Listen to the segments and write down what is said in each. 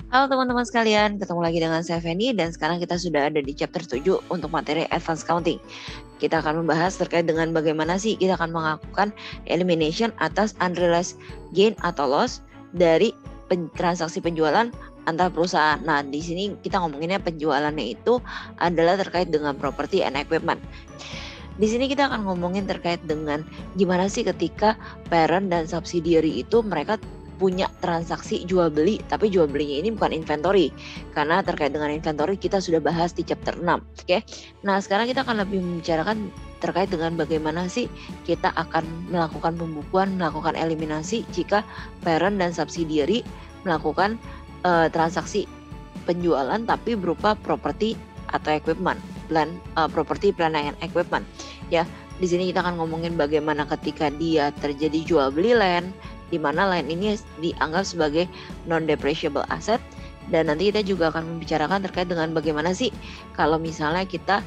Halo teman-teman sekalian, ketemu lagi dengan saya Feni dan sekarang kita sudah ada di chapter 7 untuk materi Advanced Counting. Kita akan membahas terkait dengan bagaimana sih kita akan melakukan elimination atas unrealized gain atau loss dari transaksi penjualan antar perusahaan. Nah, di sini kita ngomonginnya penjualannya itu adalah terkait dengan property and equipment. Di sini kita akan ngomongin terkait dengan gimana sih ketika parent dan subsidiary itu mereka punya transaksi jual beli, tapi jual belinya ini bukan inventory. Karena terkait dengan inventory kita sudah bahas di chapter 6. Oke. Nah, sekarang kita akan lebih membicarakan terkait dengan bagaimana sih kita akan melakukan pembukuan, melakukan eliminasi jika parent dan subsidiary melakukan transaksi penjualan tapi berupa property atau equipment, property, plant and equipment. Ya, di sini kita akan ngomongin bagaimana ketika dia terjadi jual beli land, di mana land ini dianggap sebagai non-depreciable asset, dan nanti kita juga akan membicarakan terkait dengan bagaimana sih kalau misalnya kita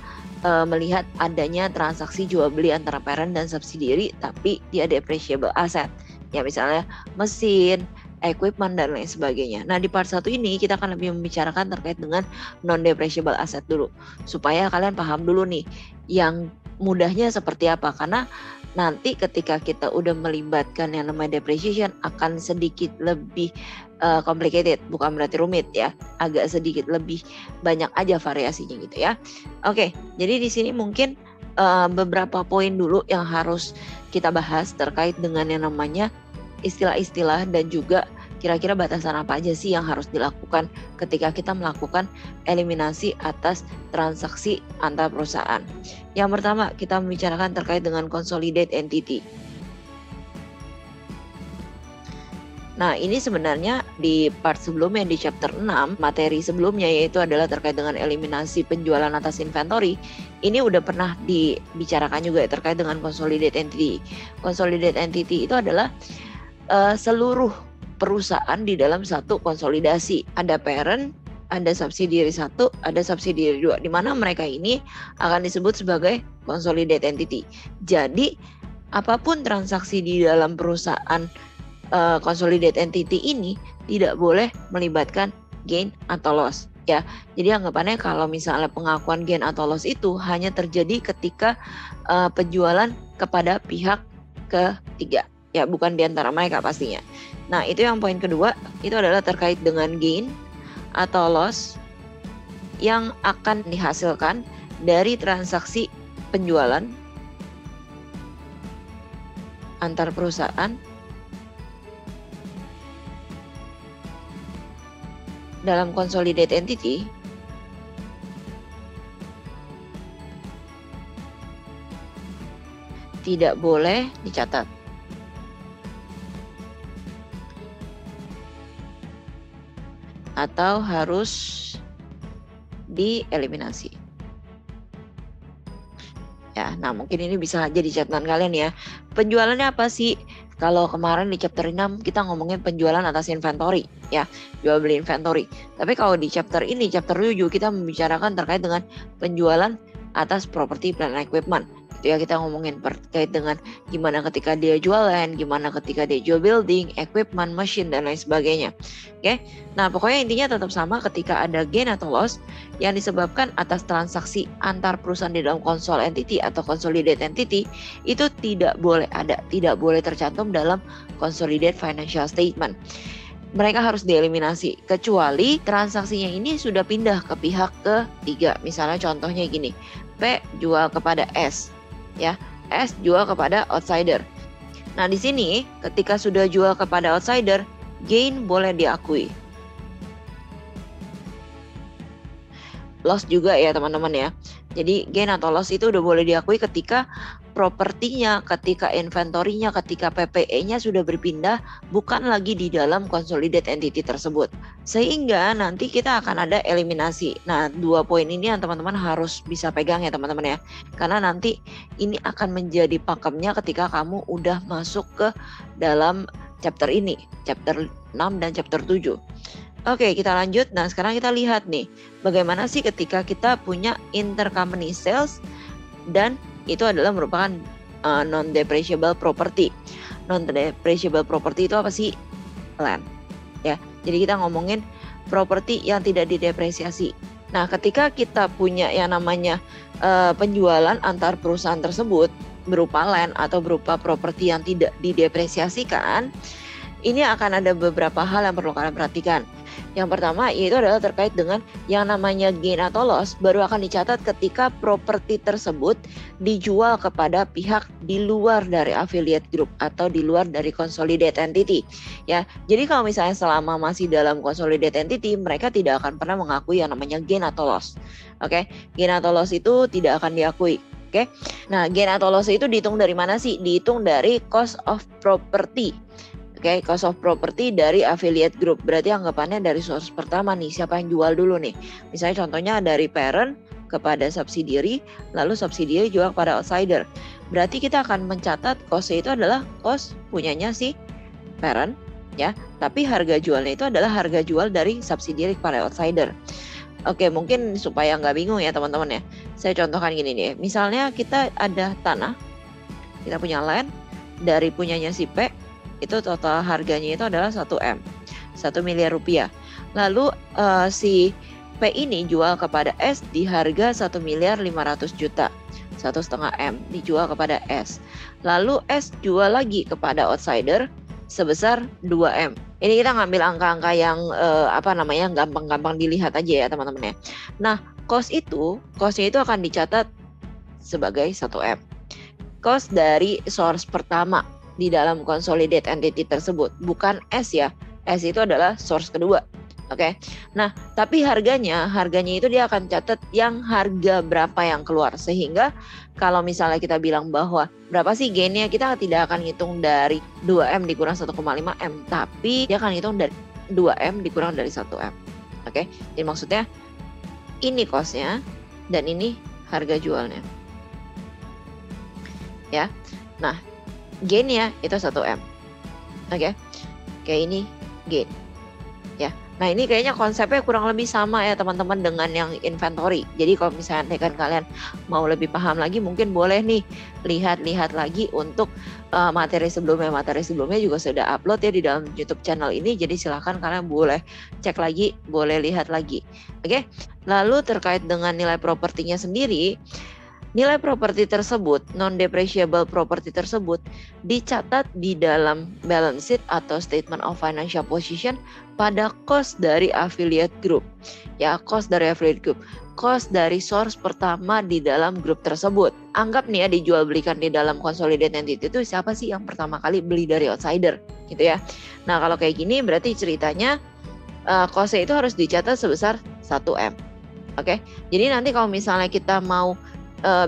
melihat adanya transaksi jual beli antara parent dan subsidiary tapi dia depreciable asset, ya misalnya mesin, equipment dan lain sebagainya. Nah, di part 1 ini kita akan lebih membicarakan terkait dengan non-depreciable asset dulu, supaya kalian paham dulu nih yang mudahnya seperti apa, karena nanti ketika kita udah melibatkan yang namanya depreciation akan sedikit lebih complicated, bukan berarti rumit ya, agak sedikit lebih banyak aja variasinya gitu ya. Oke, jadi di sini mungkin beberapa poin dulu yang harus kita bahas terkait dengan yang namanya istilah-istilah dan juga kira-kira batasan apa aja sih yang harus dilakukan ketika kita melakukan eliminasi atas transaksi antar perusahaan. Yang pertama, kita membicarakan terkait dengan consolidate entity. Nah, ini sebenarnya di part sebelumnya, di chapter 6, materi sebelumnya yaitu adalah terkait dengan eliminasi penjualan atas inventory. Ini udah pernah dibicarakan juga terkait dengan consolidate entity. Consolidate entity itu adalah seluruh perusahaan di dalam satu konsolidasi. Ada parent, ada subsidiary 1, ada subsidiary 2, di mana mereka ini akan disebut sebagai consolidate entity. Jadi, apapun transaksi di dalam perusahaan consolidate entity ini tidak boleh melibatkan gain atau loss. Ya, jadi anggapannya kalau misalnya pengakuan gain atau loss itu hanya terjadi ketika penjualan kepada pihak ketiga. Ya, bukan di antara mereka pastinya. Nah, itu yang poin kedua, itu adalah terkait dengan gain atau loss yang akan dihasilkan dari transaksi penjualan antar perusahaan dalam consolidated entity tidak boleh dicatat. Atau harus dieliminasi. Ya, nah mungkin ini bisa jadi catatan kalian ya. Penjualannya apa sih? Kalau kemarin di chapter 6 kita ngomongin penjualan atas inventory ya, jual beli inventory. Tapi kalau di chapter ini, chapter 7 kita membicarakan terkait dengan penjualan atas property, plant and equipment. Itu ya, kita ngomongin terkait dengan gimana ketika dia jualan, gimana ketika dia jual building, equipment, machine dan lain sebagainya. Oke. Nah, pokoknya intinya tetap sama ketika ada gain atau loss yang disebabkan atas transaksi antar perusahaan di dalam consol entity atau consolidate entity itu tidak boleh ada, tidak boleh tercantum dalam consolidate financial statement. Mereka harus dieliminasi kecuali transaksinya ini sudah pindah ke pihak ketiga. Misalnya contohnya gini, P jual kepada S, ya, S jual kepada outsider. Nah, di sini ketika sudah jual kepada outsider, gain boleh diakui. Loss juga ya teman-teman ya. Jadi gain atau loss itu udah boleh diakui ketika propertinya, ketika inventorinya, ketika PPE-nya sudah berpindah bukan lagi di dalam consolidate entity tersebut. Sehingga nanti kita akan ada eliminasi. Nah, 2 poin ini yang teman-teman harus bisa pegang ya teman-teman ya. Karena nanti ini akan menjadi pakemnya ketika kamu udah masuk ke dalam chapter ini, chapter 6 dan chapter 7. Oke, kita lanjut. Nah, sekarang kita lihat nih, bagaimana sih ketika kita punya intercompany sales dan itu adalah merupakan non-depreciable property. Non-depreciable property itu apa sih? Land. Ya, jadi kita ngomongin properti yang tidak didepresiasi. Nah, ketika kita punya yang namanya penjualan antar perusahaan tersebut berupa land atau berupa properti yang tidak didepresiasikan, ini akan ada beberapa hal yang perlu kalian perhatikan. Yang pertama yaitu adalah terkait dengan yang namanya gain atau loss baru akan dicatat ketika properti tersebut dijual kepada pihak di luar dari affiliate group atau di luar dari consolidated entity. Ya, jadi kalau misalnya selama masih dalam consolidated entity, mereka tidak akan pernah mengakui yang namanya gain atau loss. Oke, gain atau loss itu tidak akan diakui. Oke, nah gain atau loss itu dihitung dari mana sih? Dihitung dari cost of property. Oke, cost of property dari affiliate group. Berarti anggapannya dari source pertama nih, siapa yang jual dulu nih. Misalnya contohnya dari parent kepada subsidiary, lalu subsidiary jual kepada outsider. Berarti kita akan mencatat cost itu adalah cost punyanya si parent, ya. Tapi harga jualnya itu adalah harga jual dari subsidiary kepada outsider. Oke, mungkin supaya nggak bingung ya teman-teman ya. Saya contohkan gini nih, misalnya kita ada tanah, kita punya land, dari punyanya si P, itu total harganya itu adalah 1 M, 1 miliar rupiah. Lalu si P ini jual kepada S di harga 1 miliar 500 juta, 1,5 M dijual kepada S. Lalu S jual lagi kepada outsider sebesar 2 M. Ini kita ngambil angka-angka yang gampang-gampang dilihat aja ya teman-teman ya. Nah, costnya itu akan dicatat sebagai 1 M. Cost dari source pertama di dalam consolidated entity tersebut, bukan S ya. S itu adalah source kedua. Oke. Nah, tapi harganya itu dia akan catat yang harga berapa yang keluar, sehingga kalau misalnya kita bilang bahwa berapa sih gainnya, kita tidak akan hitung dari 2M dikurang 1,5 M, tapi dia akan hitung dari 2M dikurang dari 1 M. Oke. Jadi maksudnya ini costnya dan ini harga jualnya. Ya. Nah, gainnya itu 1 M. Oke. Kayak ini gain. Ya. Nah, ini kayaknya konsepnya kurang lebih sama ya teman-teman dengan yang inventory. Jadi kalau misalnya kalian mau lebih paham lagi, mungkin boleh nih lihat-lihat lagi untuk materi sebelumnya. Materi sebelumnya juga sudah upload ya di dalam YouTube channel ini. Jadi silahkan kalian boleh cek lagi, boleh lihat lagi. Oke. Lalu terkait dengan nilai propertinya sendiri, nilai properti tersebut, non-depreciable property tersebut, dicatat di dalam balance sheet atau statement of financial position pada cost dari affiliate group. Ya, cost dari affiliate group. Cost dari source pertama di dalam grup tersebut. Anggap nih ya, dijual belikan di dalam consolidated entity itu siapa sih yang pertama kali beli dari outsider, gitu ya. Nah, kalau kayak gini berarti ceritanya cost-nya itu harus dicatat sebesar 1 M. Oke. Jadi nanti kalau misalnya kita mau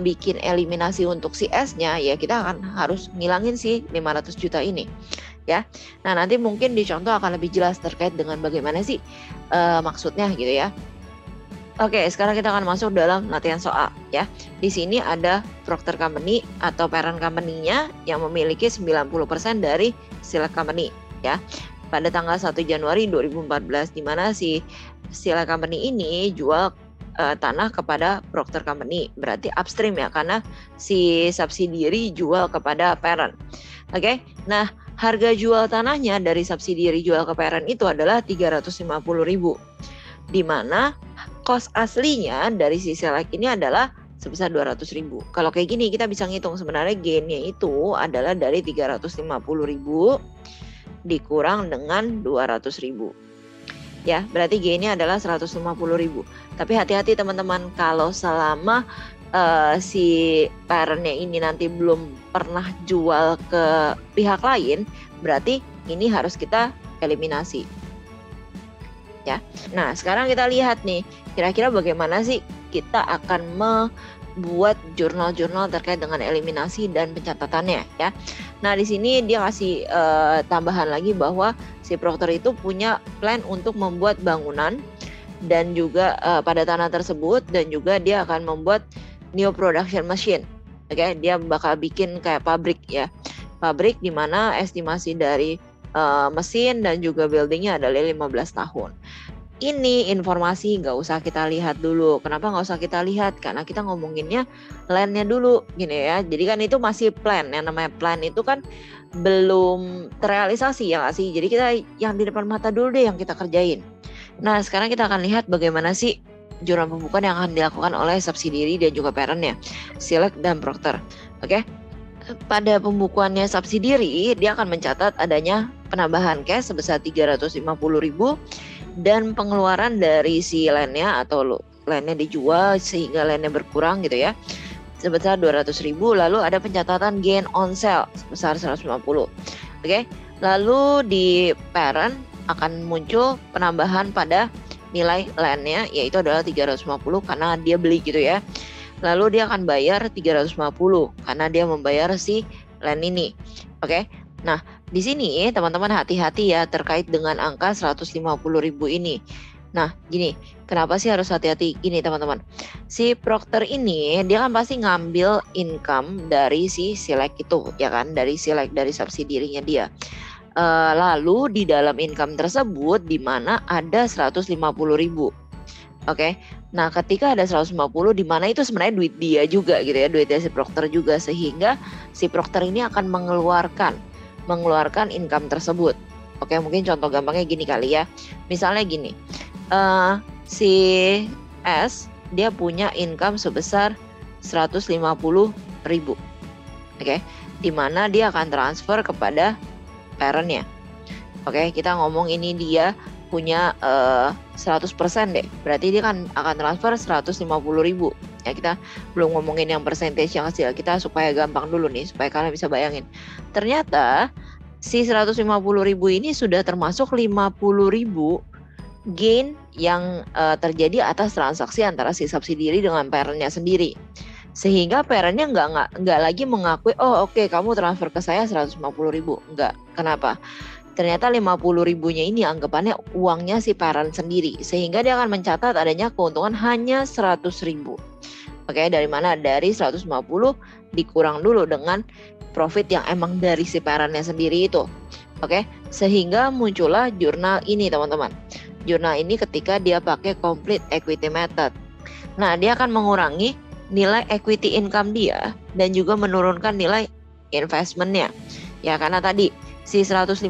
bikin eliminasi untuk si S-nya, ya kita akan harus ngilangin si 500 juta ini ya. Nah, nanti mungkin di contoh akan lebih jelas terkait dengan bagaimana sih maksudnya gitu ya. Oke, sekarang kita akan masuk dalam latihan soal ya. Di sini ada Procter Company atau parent company-nya yang memiliki 90% dari Select Company ya. Pada tanggal 1 Januari 2014 di mana si Select Company ini jual tanah kepada Procter Company, berarti upstream ya, karena si subsidiary jual kepada parent. Oke. Nah, harga jual tanahnya dari subsidiary jual ke parent itu adalah 350.000. Di mana cost aslinya dari si Select ini adalah sebesar 200.000. Kalau kayak gini kita bisa ngitung sebenarnya gainnya itu adalah dari 350.000 dikurang dengan 200.000. Ya, berarti gainnya adalah 150.000. Tapi hati-hati teman-teman, kalau selama si parentnya ini nanti belum pernah jual ke pihak lain, berarti ini harus kita eliminasi. Ya. Nah, sekarang kita lihat nih, kira-kira bagaimana sih kita akan membuat jurnal-jurnal terkait dengan eliminasi dan pencatatannya ya. Nah, di sini dia kasih tambahan lagi bahwa si Procter itu punya plan untuk membuat bangunan dan juga pada tanah tersebut, dan juga dia akan membuat new production machine. Oke, dia bakal bikin kayak pabrik ya. Pabrik di mana estimasi dari mesin dan juga buildingnya adalah 15 tahun. Ini informasi nggak usah kita lihat dulu. Kenapa nggak usah kita lihat? Karena kita ngomonginnya landnya dulu gini ya. Jadi kan itu masih plan. Yang namanya plan itu kan belum terrealisasi ya nggak sih? Jadi kita yang di depan mata dulu deh yang kita kerjain. Nah, sekarang kita akan lihat bagaimana sih jurnal pembukuan yang akan dilakukan oleh subsidiary dan juga parentnya, Select dan Procter. Oke. Pada pembukuannya subsidiary, dia akan mencatat adanya penambahan cash sebesar 350.000 dan pengeluaran dari si land-nya atau land-nya dijual sehingga land-nya berkurang gitu ya, sebesar 200.000. Lalu ada pencatatan gain on sale sebesar 150. Oke. Lalu di parent akan muncul penambahan pada nilai land-nya, yaitu adalah 350 karena dia beli gitu ya. Lalu dia akan bayar 350 karena dia membayar si land ini. Oke. Nah, di sini teman-teman hati-hati ya terkait dengan angka 150.000 ini. Nah, gini, kenapa sih harus hati-hati gini teman-teman? Si Procter ini dia kan pasti ngambil income dari si Select itu, ya kan? Dari Select, dari subsidiary-nya dia. Lalu di dalam income tersebut di mana ada 150.000. Oke. Nah, ketika ada 150 di mana itu sebenarnya duit dia juga gitu ya, duit dari si Procter juga, sehingga si Procter ini akan mengeluarkan income tersebut. Oke, mungkin contoh gampangnya gini kali ya. Misalnya gini. Si S dia punya income sebesar 150.000. Oke. Di mana dia akan transfer kepada parentnya. Oke, kita ngomong ini dia punya 100% deh. Berarti dia kan akan transfer 150.000. Ya, kita belum ngomongin yang percentage yang hasil. Kita supaya gampang dulu nih, supaya kalian bisa bayangin. Ternyata si 150.000 ini sudah termasuk 50.000 gain yang terjadi atas transaksi antara si subsidiary dengan parentnya sendiri. Sehingga parentnya nggak lagi mengakui, oh oke, kamu transfer ke saya 150.000. Enggak. Kenapa? Ternyata 50.000-nya ini anggapannya uangnya si parent sendiri, sehingga dia akan mencatat adanya keuntungan hanya 100.000. Oke, dari mana? Dari 150 dikurang dulu dengan profit yang emang dari si parentnya sendiri itu. Oke, sehingga muncullah jurnal ini teman-teman. Jurnal ini ketika dia pakai complete equity method. Nah, dia akan mengurangi nilai equity income dia dan juga menurunkan nilai investmentnya. Ya, karena tadi si 150.000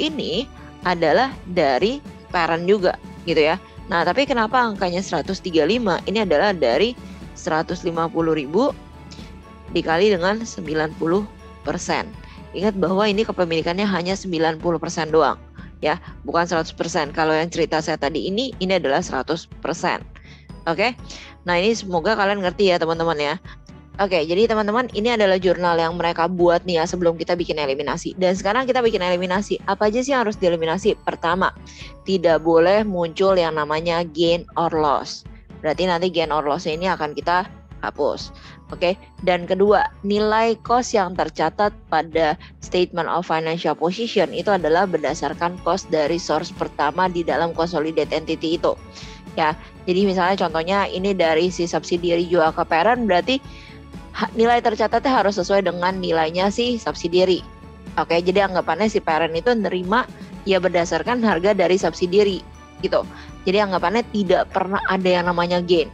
ini adalah dari parent juga gitu ya. Nah, tapi kenapa angkanya 135? Ini adalah dari 150.000 dikali dengan 90%. Ingat bahwa ini kepemilikannya hanya 90% doang ya, bukan 100%. Kalau yang cerita saya tadi ini adalah 100%. Oke. Nah, ini semoga kalian ngerti ya teman-teman ya. Oke, jadi teman-teman ini adalah jurnal yang mereka buat nih ya sebelum kita bikin eliminasi. Dan sekarang kita bikin eliminasi. Apa aja sih yang harus dieliminasi? Pertama, tidak boleh muncul yang namanya gain or loss. Berarti nanti gain or loss ini akan kita hapus. Oke. Dan kedua, nilai cost yang tercatat pada statement of financial position itu adalah berdasarkan cost dari source pertama di dalam consolidated entity itu. Ya, jadi misalnya contohnya ini dari si subsidiary jual ke parent, berarti nilai tercatatnya harus sesuai dengan nilainya si subsidiary. Oke, jadi anggapannya si parent itu nerima ya berdasarkan harga dari subsidiary gitu. Jadi anggapannya tidak pernah ada yang namanya gain.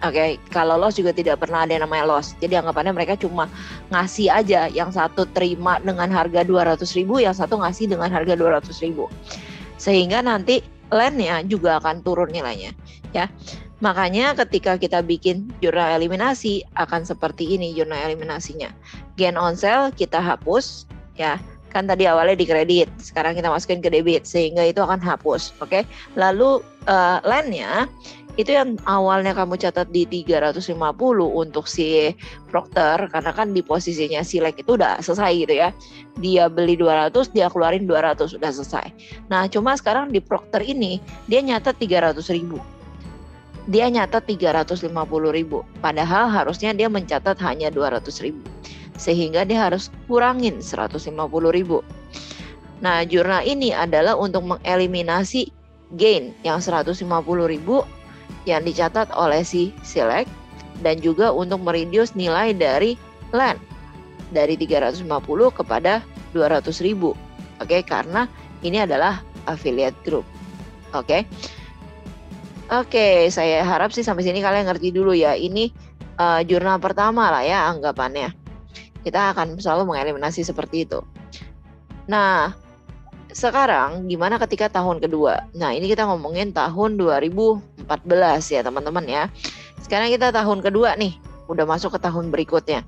Oke, kalau loss juga tidak pernah ada yang namanya loss. Jadi anggapannya mereka cuma ngasih aja, yang satu terima dengan harga 200.000, yang satu ngasih dengan harga 200.000. Sehingga nanti land-nya juga akan turun nilainya, ya. Makanya ketika kita bikin jurnal eliminasi akan seperti ini jurnal eliminasinya. Gain on sale kita hapus ya. Kan tadi awalnya di kredit, sekarang kita masukin ke debit sehingga itu akan hapus. Oke. Lalu land-nya itu yang awalnya kamu catat di 350 untuk si Procter karena kan di posisinya Select itu udah selesai gitu ya. Dia beli 200, dia keluarin 200, udah selesai. Nah, cuma sekarang di Procter ini dia nyatat 300.000. Dia nyatat 350.000, padahal harusnya dia mencatat hanya 200.000, sehingga dia harus kurangin 150.000. Nah, jurnal ini adalah untuk mengeliminasi gain yang 150.000 yang dicatat oleh si Select dan juga untuk mereduce nilai dari land dari 350 kepada 200.000. Oke, karena ini adalah affiliate group. Oke, saya harap sih sampai sini kalian ngerti dulu ya. Ini jurnal pertama lah ya anggapannya. Kita akan selalu mengeliminasi seperti itu. Nah, sekarang gimana ketika tahun kedua? Nah, ini kita ngomongin tahun 2014 ya teman-teman ya. Sekarang kita tahun kedua nih, udah masuk ke tahun berikutnya.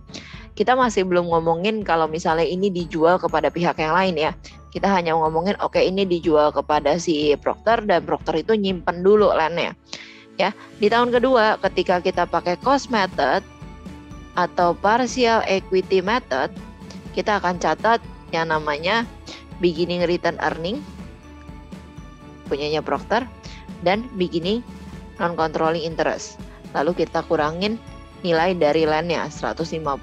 Kita masih belum ngomongin kalau misalnya ini dijual kepada pihak yang lain ya. Kita hanya ngomongin oke, ini dijual kepada si Procter dan Procter itu nyimpen dulu landnya. Ya, di tahun kedua ketika kita pakai cost method atau partial equity method, kita akan catat yang namanya beginning return earning punyanya Procter dan beginning non-controlling interest. Lalu kita kurangin nilai dari landnya 150.000.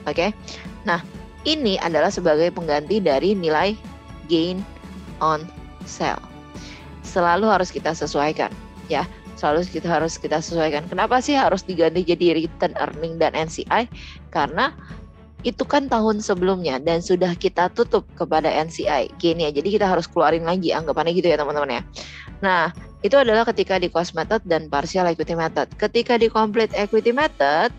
Oke. Nah, ini adalah sebagai pengganti dari nilai gain on sale. Selalu harus kita sesuaikan ya. Harus kita sesuaikan. Kenapa sih harus diganti jadi return earning dan NCI? Karena itu kan tahun sebelumnya dan sudah kita tutup kepada NCI gain-nya. Jadi kita harus keluarin lagi, anggapannya gitu ya teman-teman ya. Nah, itu adalah ketika di cost method dan partial equity method. Ketika di complete equity method,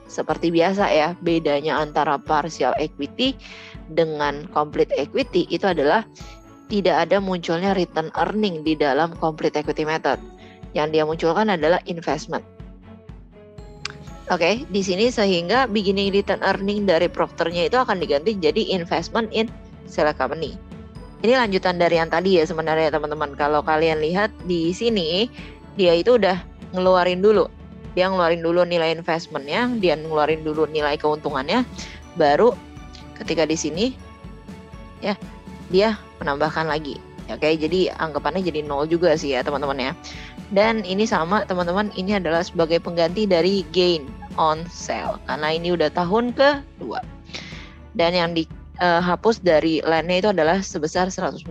seperti biasa ya, bedanya antara partial equity dengan complete equity itu adalah tidak ada munculnya return earning di dalam complete equity method. Yang dia munculkan adalah investment. Oke, di sini sehingga beginning return earning dari Procter-nya itu akan diganti jadi investment in select company. Ini lanjutan dari yang tadi ya sebenarnya teman-teman. Kalau kalian lihat di sini, dia itu udah ngeluarin dulu. Dia ngeluarin dulu nilai investmentnya, dia ngeluarin dulu nilai keuntungannya, baru ketika di sini ya dia menambahkan lagi. Oke, jadi anggapannya jadi 0 juga sih ya teman-teman ya. Dan ini sama teman-teman, ini adalah sebagai pengganti dari gain on sale karena ini udah tahun kedua. Dan yang dihapus dari landnya itu adalah sebesar 150.000.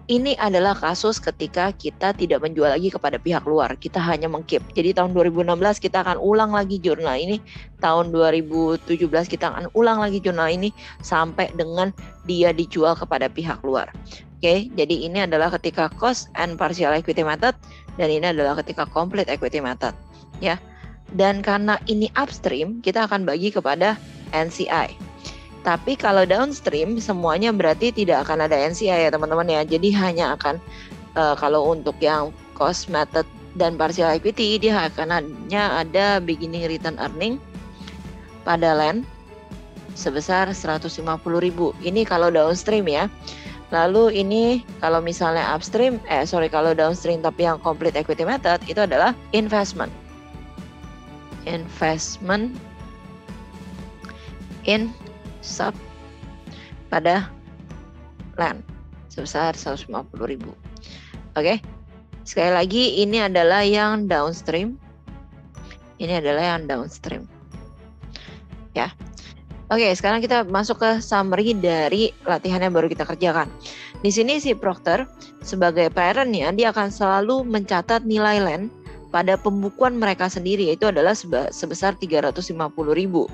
Ini adalah kasus ketika kita tidak menjual lagi kepada pihak luar, kita hanya mengkeep. Jadi tahun 2016 kita akan ulang lagi jurnal ini, tahun 2017 kita akan ulang lagi jurnal ini sampai dengan dia dijual kepada pihak luar. Oke, jadi ini adalah ketika cost and partial equity method dan ini adalah ketika complete equity method, ya. Dan karena ini upstream, kita akan bagi kepada NCI. Tapi kalau downstream semuanya berarti tidak akan ada NCI ya teman-teman ya. Jadi hanya akan kalau untuk yang cost method dan partial equity dia akan hanya ada beginning return earning pada land sebesar 150.000. Ini kalau downstream ya. Lalu ini kalau misalnya upstream, kalau downstream tapi yang complete equity method itu adalah investment in sub pada land sebesar 150.000. Oke. Sekali lagi ini adalah yang downstream. Ini adalah yang downstream. Ya. Oke, sekarang kita masuk ke summary dari latihan yang baru kita kerjakan. Di sini si Procter sebagai parent-nya dia akan selalu mencatat nilai land pada pembukuan mereka sendiri, itu adalah sebesar 350.000.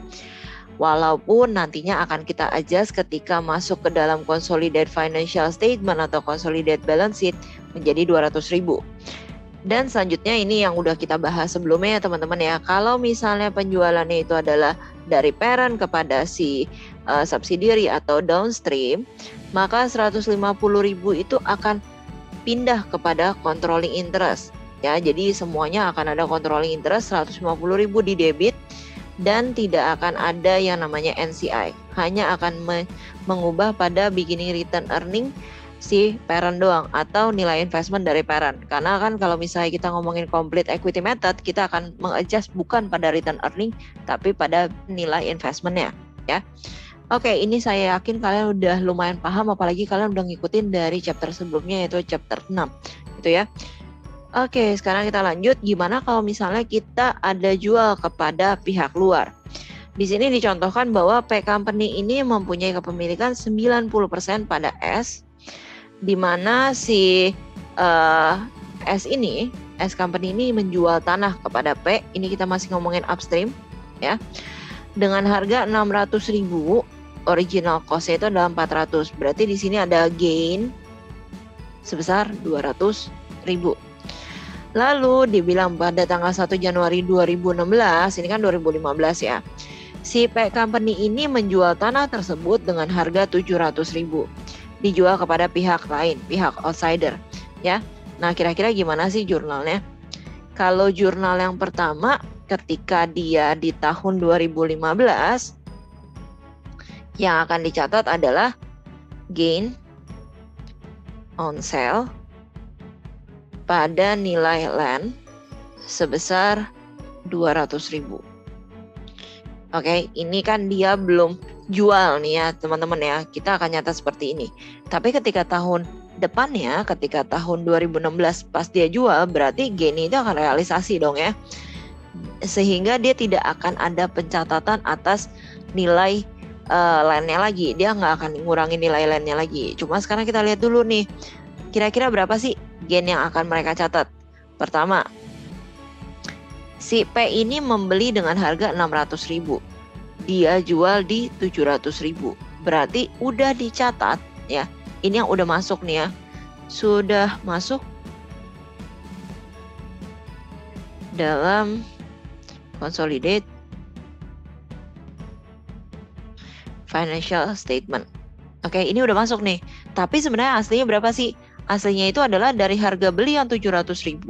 Walaupun nantinya akan kita adjust ketika masuk ke dalam consolidated financial statement atau consolidated balance sheet menjadi 200.000. Dan selanjutnya ini yang udah kita bahas sebelumnya ya teman-teman ya. Kalau misalnya penjualannya itu adalah dari parent kepada si subsidiary atau downstream, maka 150.000 itu akan pindah kepada controlling interest. Ya, jadi semuanya akan ada controlling interest, 150.000 di debit dan tidak akan ada yang namanya NCI. Hanya akan mengubah pada beginning return earning si parent doang atau nilai investment dari parent. Karena kan kalau misalnya kita ngomongin complete equity method, kita akan mengadjust bukan pada return earning tapi pada nilai investmentnya ya. Oke, ini saya yakin kalian udah lumayan paham, apalagi kalian udah ngikutin dari chapter sebelumnya yaitu chapter 6 gitu ya. Oke, sekarang kita lanjut gimana kalau misalnya kita ada jual kepada pihak luar. Di sini dicontohkan bahwa P company ini mempunyai kepemilikan 90% pada S, di mana si S company ini menjual tanah kepada P. Ini kita masih ngomongin upstream ya. Dengan harga 600.000, original cost-nya itu adalah 400. Berarti di sini ada gain sebesar 200.000. Lalu dibilang pada tanggal 1 Januari 2016, ini kan 2015 ya. Si P company ini menjual tanah tersebut dengan harga 700.000, dijual kepada pihak lain, pihak outsider, ya. Nah, kira-kira gimana sih jurnalnya? Kalau jurnal yang pertama, ketika dia di tahun 2015, yang akan dicatat adalah gain on sale pada nilai land sebesar 200.000. Oke, ini kan dia belum jual nih ya teman-teman ya. Kita akan nyata seperti ini. Tapi ketika tahun depannya, ketika tahun 2016 pas dia jual, berarti gain itu akan realisasi dong ya. Sehingga dia tidak akan ada pencatatan atas nilai land-nya lagi. Dia nggak akan ngurangi nilai land-nya lagi. Cuma sekarang kita lihat dulu nih, kira-kira berapa sih gain yang akan mereka catat? Pertama, si P ini membeli dengan harga 600.000. Dia jual di 700.000. Berarti udah dicatat ya. Ini yang udah masuk nih ya. Sudah masuk dalam consolidate financial statement. Oke, ini udah masuk nih. Tapi sebenarnya aslinya berapa sih? Aslinya itu adalah dari harga beli yang 700.000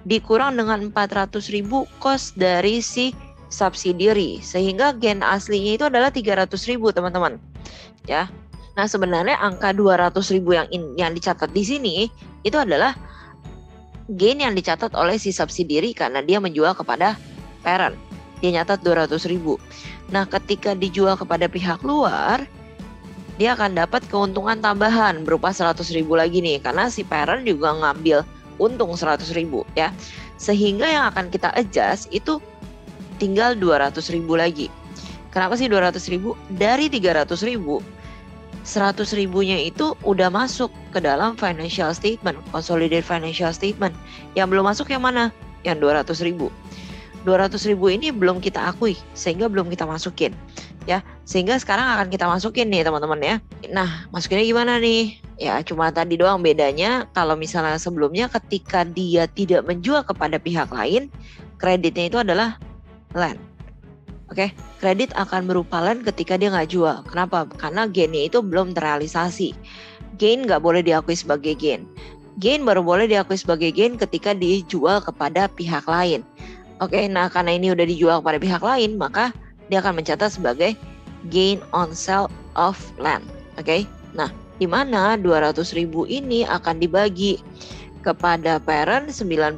dikurang dengan 400.000 cost dari si subsidiary, sehingga gain aslinya itu adalah 300.000 teman-teman ya. Nah, sebenarnya angka 200.000 yang dicatat di sini itu adalah gain yang dicatat oleh si subsidiary karena dia menjual kepada parent. Dia nyatat 200.000. Nah, ketika dijual kepada pihak luar, dia akan dapat keuntungan tambahan berupa 100.000 lagi nih, karena si parent juga ngambil untung 100.000 ya. Sehingga yang akan kita adjust itu tinggal 200.000 lagi. Kenapa sih 200.000? Dari 300.000, 100.000-nya itu udah masuk ke dalam financial statement, consolidated financial statement. Yang belum masuk yang mana? Yang 200.000. 200.000 ini belum kita akui, sehingga belum kita masukin ya. Sehingga sekarang akan kita masukin nih teman-teman ya. Nah, masukinnya gimana nih? Ya, cuma tadi doang bedanya. Kalau misalnya sebelumnya ketika dia tidak menjual kepada pihak lain, kreditnya itu adalah land. Oke, kredit akan berupa land ketika dia nggak jual. Kenapa? Karena gainnya itu belum terrealisasi. Gain nggak boleh diakui sebagai gain. Gain baru boleh diakui sebagai gain ketika dijual kepada pihak lain. Oke, nah karena ini udah dijual kepada pihak lain, maka dia akan mencatat sebagai gain on sale of land. Oke, nah di mana 200.000 ini akan dibagi kepada parent 90%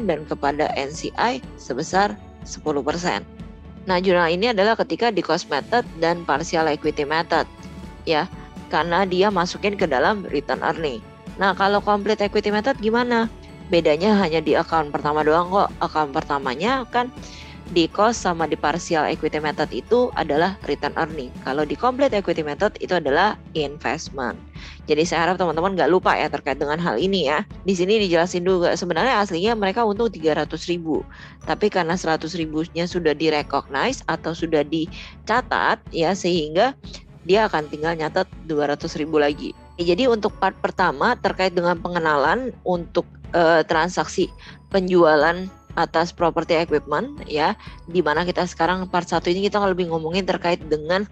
dan kepada NCI sebesar 10%. Nah, jurnal ini adalah ketika di cost method dan partial equity method ya, karena dia masukin ke dalam return earning. Nah, kalau complete equity method gimana? Bedanya hanya di account pertama doang kok. Account pertamanya kan di cost sama di partial equity method itu adalah return earning. Kalau di complete equity method itu adalah investment. Jadi saya harap teman-teman nggak lupa ya terkait dengan hal ini ya. Di sini dijelasin juga sebenarnya aslinya mereka untung 300.000. Tapi karena 100.000-nya sudah direcognize atau sudah dicatat ya, sehingga dia akan tinggal nyatat 200.000 lagi. Jadi untuk part pertama terkait dengan pengenalan untuk transaksi penjualan atas property equipment ya, di mana kita sekarang part 1 ini kita lebih ngomongin terkait dengan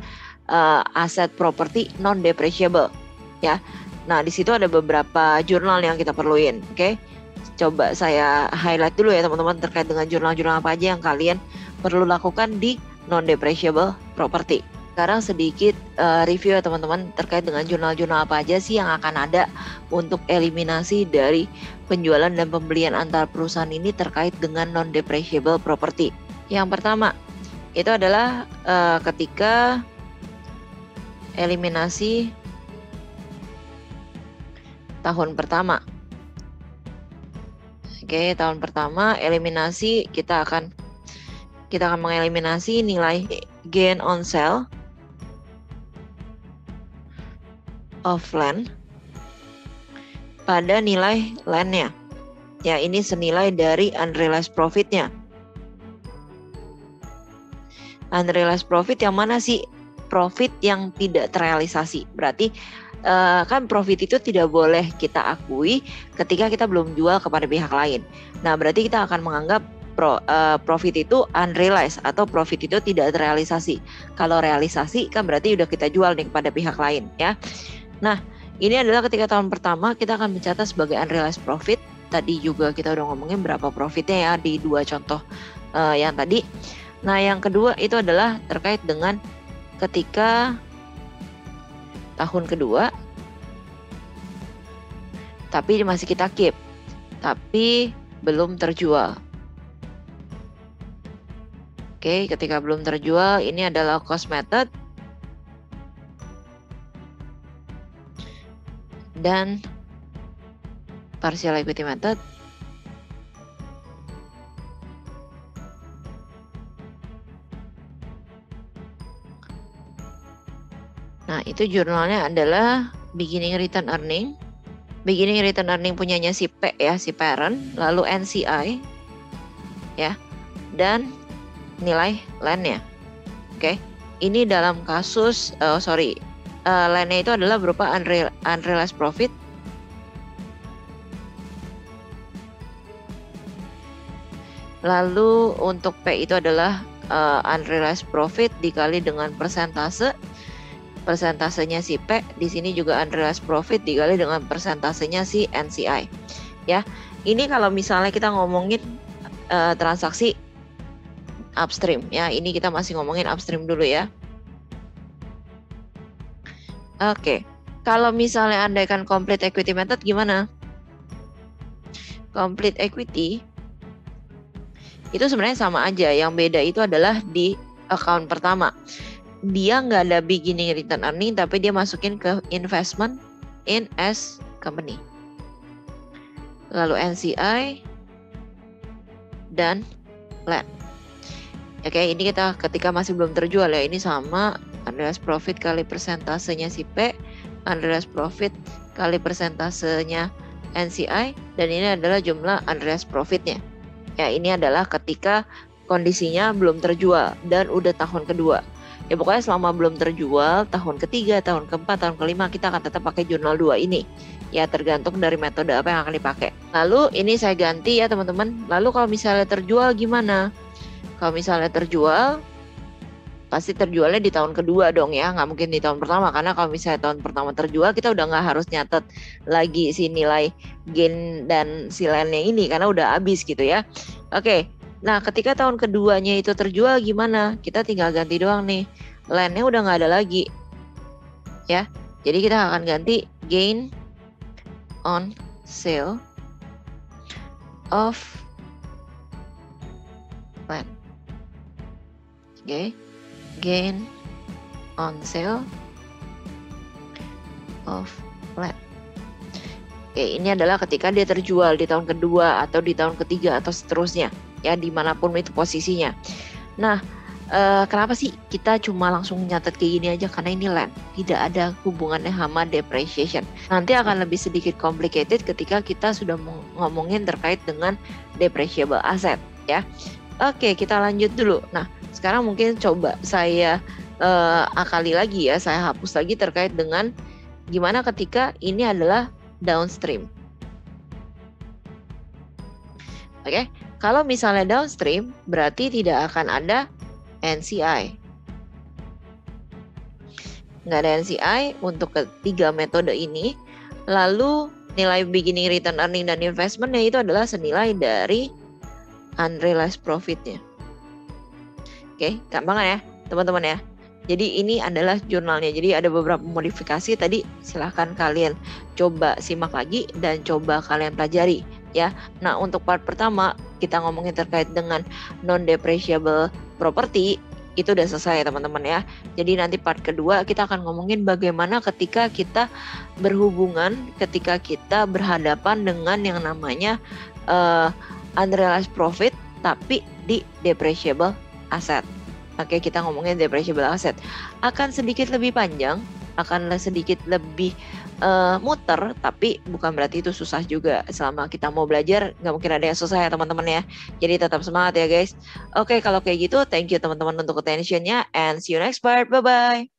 aset property non depreciable ya. Nah, di situ ada beberapa jurnal yang kita perluin. Oke. Coba saya highlight dulu ya teman-teman terkait dengan jurnal-jurnal apa aja yang kalian perlu lakukan di non depreciable property. Sekarang sedikit review ya teman-teman terkait dengan jurnal-jurnal apa aja sih yang akan ada untuk eliminasi dari penjualan dan pembelian antar perusahaan ini terkait dengan non-depreciable property. Yang pertama itu adalah ketika eliminasi tahun pertama. Oke, tahun pertama eliminasi kita akan mengeliminasi nilai gain on sale of land pada nilai land-nya. Ya, ini senilai dari unrealized profit-nya. Unrealized profit yang mana sih? Profit yang tidak terrealisasi. Berarti kan profit itu tidak boleh kita akui ketika kita belum jual kepada pihak lain. Nah, berarti kita akan menganggap profit itu unrealized atau profit itu tidak terrealisasi. Kalau realisasi kan berarti udah kita jual nih kepada pihak lain ya. Nah, ini adalah ketika tahun pertama kita akan mencatat sebagai unrealized profit. Tadi juga kita udah ngomongin berapa profitnya ya di dua contoh yang tadi. Nah, yang kedua itu adalah terkait dengan ketika tahun kedua tapi masih kita keep, tapi belum terjual. Oke, ketika belum terjual, ini adalah cost method. Dan partial equity method. Nah, itu jurnalnya adalah beginning return earning. Beginning return earning punyanya si P ya, si parent, lalu NCI ya, dan nilai land-nya. Oke, ini dalam kasus land-nya itu adalah berupa unrealized profit. Lalu untuk P itu adalah unrealized profit dikali dengan persentase. Persentasenya si P, di sini juga unrealized profit dikali dengan persentasenya si NCI. Ya, ini kalau misalnya kita ngomongin transaksi upstream ya, ini kita masih ngomongin upstream dulu ya. Oke, kalau misalnya andaikan complete equity method gimana? Complete equity itu sebenarnya sama aja, yang beda itu adalah di account pertama. Dia nggak ada beginning return earning, tapi dia masukin ke investment in as company. Lalu NCI dan land. Oke, ini kita ketika masih belum terjual ya, ini sama unrealized profit kali persentasenya si P, unrealized profit kali persentasenya NCI, dan ini adalah jumlah unrealized profitnya. Ya, ini adalah ketika kondisinya belum terjual dan udah tahun kedua. Ya pokoknya selama belum terjual, tahun ketiga, tahun keempat, tahun kelima kita akan tetap pakai jurnal 2 ini. Ya tergantung dari metode apa yang akan dipakai. Lalu ini saya ganti ya teman-teman. Lalu kalau misalnya terjual gimana? Kalau misalnya terjual, pasti terjualnya di tahun kedua dong ya. Nggak mungkin di tahun pertama. Karena kalau misalnya tahun pertama terjual, kita udah nggak harus nyatet lagi si nilai gain dan si land-nya ini. Karena udah habis gitu ya. Oke. Nah, ketika tahun keduanya itu terjual gimana? Kita tinggal ganti doang nih. Land-nya udah nggak ada lagi. Ya, jadi kita akan ganti gain on sale of land. Oke, gain on sale of land. Oke, ini adalah ketika dia terjual di tahun kedua atau di tahun ketiga atau seterusnya. Ya dimanapun itu posisinya. Nah, kenapa sih kita cuma langsung nyatet kayak gini aja? Karena ini land, tidak ada hubungannya sama depreciation. Nanti akan lebih sedikit complicated ketika kita sudah ngomongin terkait dengan depreciable asset ya. Oke, kita lanjut dulu. Nah, sekarang mungkin coba saya akali lagi ya, saya hapus lagi terkait dengan gimana ketika ini adalah downstream. Oke. Kalau misalnya downstream, berarti tidak akan ada NCI. Nggak ada NCI untuk ketiga metode ini. Lalu nilai beginning return earning dan investment-nya itu adalah senilai dari unrealized profit-nya. Oke, gampang ya teman-teman ya. Jadi ini adalah jurnalnya. Jadi ada beberapa modifikasi tadi, silahkan kalian coba simak lagi dan coba kalian pelajari ya. Nah, untuk part pertama kita ngomongin terkait dengan non depreciable property itu udah selesai ya teman-teman ya. Jadi nanti part kedua kita akan ngomongin bagaimana ketika kita berhubungan, ketika kita berhadapan dengan yang namanya unrealized profit tapi di depreciable asset. Oke, kita ngomongin depreciable asset. Akan sedikit lebih panjang, akan sedikit lebih muter, tapi bukan berarti itu susah juga. Selama kita mau belajar, nggak mungkin ada yang susah ya teman-teman ya. Jadi tetap semangat ya guys. Oke, kalau kayak gitu, thank you teman-teman untuk attention-nya, and see you next part. Bye-bye.